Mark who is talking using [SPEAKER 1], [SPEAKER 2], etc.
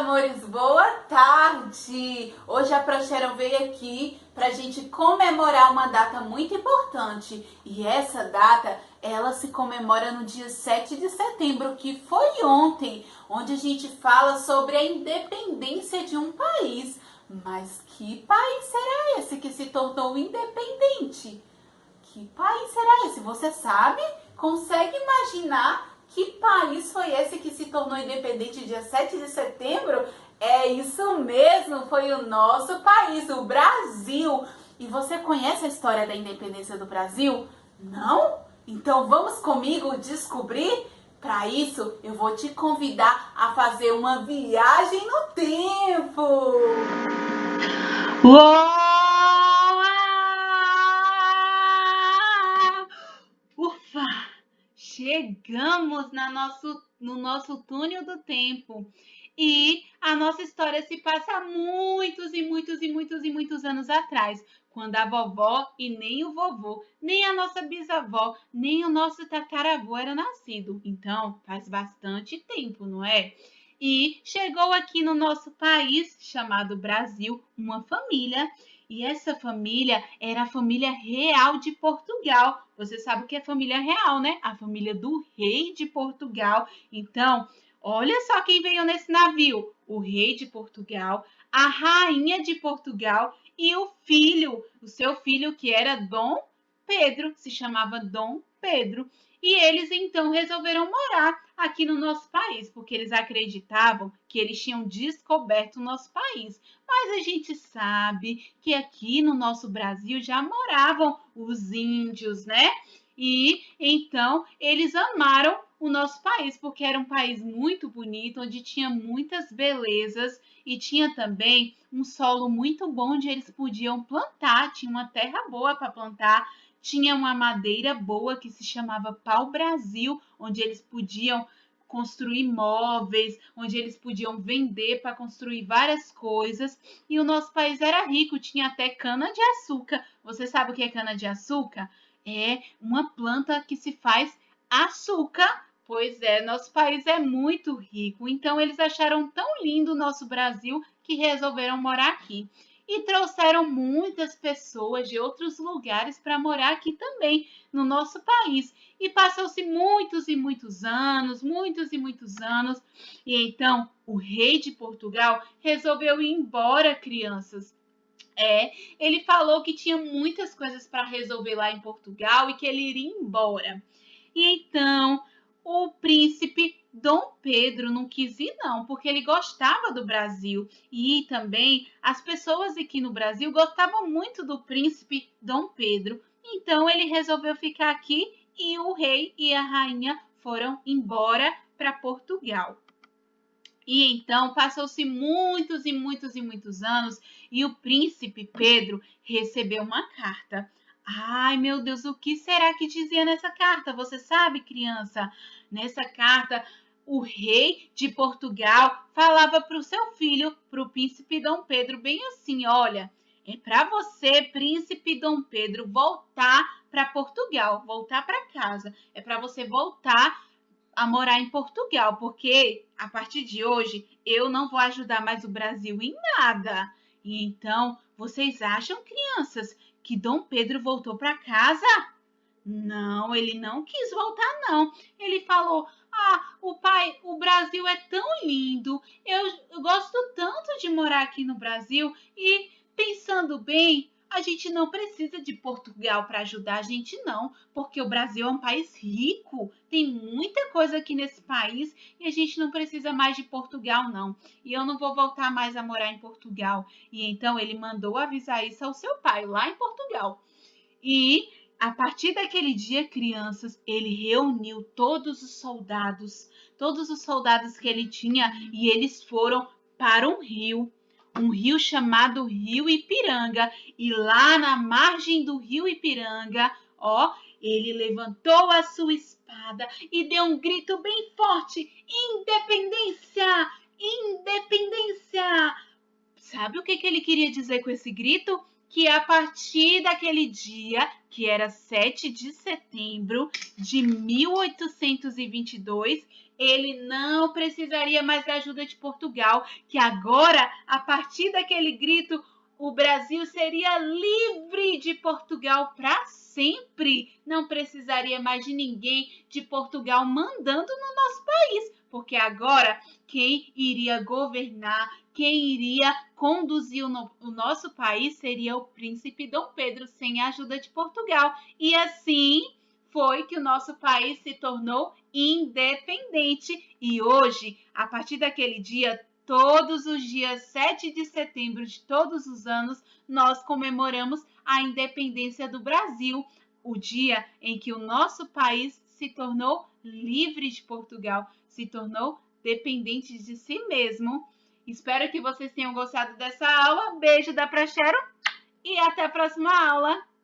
[SPEAKER 1] amores, boa tarde! Hoje a Procheron veio aqui para a gente comemorar uma data muito importante. E essa data, ela se comemora no dia 7 de setembro, que foi ontem, onde a gente fala sobre a independência de um país. Mas que país será esse que se tornou independente? Que país será esse? Você sabe? Consegue imaginar que país foi esse que se tornou independente dia 7 de setembro? É isso mesmo, foi o nosso país, o Brasil. E você conhece a história da independência do Brasil? Não? Então vamos comigo descobrir? Para isso, eu vou te convidar a fazer uma viagem no tempo.
[SPEAKER 2] Uau! Ufa! Chegamos no nosso túnel do tempo. E a nossa história se passa há muitos anos atrás, quando a vovó e nem o vovô, nem a nossa bisavó, nem o nosso tataravô era nascido. Então, faz bastante tempo, não é? E chegou aqui no nosso país, chamado Brasil, uma família. E essa família era a família real de Portugal. Você sabe o que é família real, né? A família do rei de Portugal. Então, olha só quem veio nesse navio: o rei de Portugal, a rainha de Portugal e o seu filho que era Dom Pedro, se chamava Dom Pedro. E eles então resolveram morar aqui no nosso país, porque eles acreditavam que eles tinham descoberto o nosso país. Mas a gente sabe que aqui no nosso Brasil já moravam os índios, né? E então eles amaram o nosso país, porque era um país muito bonito, onde tinha muitas belezas e tinha também um solo muito bom onde eles podiam plantar, tinha uma terra boa para plantar, tinha uma madeira boa que se chamava pau-brasil, onde eles podiam construir móveis, onde eles podiam vender para construir várias coisas. E o nosso país era rico, tinha até cana-de-açúcar. Você sabe o que é cana-de-açúcar? É uma planta que se faz açúcar. Pois é, nosso país é muito rico. Então eles acharam tão lindo o nosso Brasil que resolveram morar aqui. E trouxeram muitas pessoas de outros lugares para morar aqui também, no nosso país. E passou-se muitos e muitos anos. E então o rei de Portugal resolveu ir embora, crianças. Ele falou que tinha muitas coisas para resolver lá em Portugal e que ele iria embora. E então o príncipe Dom Pedro não quis ir não, porque ele gostava do Brasil e também as pessoas aqui no Brasil gostavam muito do príncipe Dom Pedro. Então ele resolveu ficar aqui e o rei e a rainha foram embora para Portugal. E então passou-se muitos anos e o príncipe Pedro recebeu uma carta. Ai, meu Deus, o que será que dizia nessa carta? Você sabe, criança? Nessa carta, o rei de Portugal falava para o seu filho, para o príncipe Dom Pedro, bem assim: olha, é para você, príncipe Dom Pedro, voltar para Portugal, voltar para casa. É para você voltar a morar em Portugal, porque a partir de hoje eu não vou ajudar mais o Brasil em nada. E então, vocês acham, crianças, que Dom Pedro voltou para casa? Não, ele não quis voltar, não. Ele falou: o Brasil é tão lindo, eu gosto tanto de morar aqui no Brasil e, pensando bem, a gente não precisa de Portugal para ajudar a gente, não, porque o Brasil é um país rico, tem muita coisa aqui nesse país e a gente não precisa mais de Portugal, não. E eu não vou voltar mais a morar em Portugal. E então ele mandou avisar isso ao seu pai, lá em Portugal. E a partir daquele dia, crianças, ele reuniu todos os soldados que ele tinha, e eles foram para um rio chamado Rio Ipiranga. E lá na margem do Rio Ipiranga, ele levantou a sua espada e deu um grito bem forte: Independência! Independência! Sabe o que ele queria dizer com esse grito? Que a partir daquele dia, que era 7 de setembro de 1822, ele não precisaria mais da ajuda de Portugal, que agora, a partir daquele grito, o Brasil seria livre de Portugal para sempre. Não precisaria mais de ninguém de Portugal mandando no nosso país, porque agora quem iria governar, quem iria conduzir o nosso país seria o príncipe Dom Pedro, sem a ajuda de Portugal. E assim foi que o nosso país se tornou independente. E hoje, a partir daquele dia, todos os dias 7 de setembro de todos os anos, nós comemoramos a independência do Brasil, o dia em que o nosso país se tornou livre de Portugal, se tornou dependente de si mesmo. Espero que vocês tenham gostado dessa aula. Beijo da Prachero e até a próxima aula!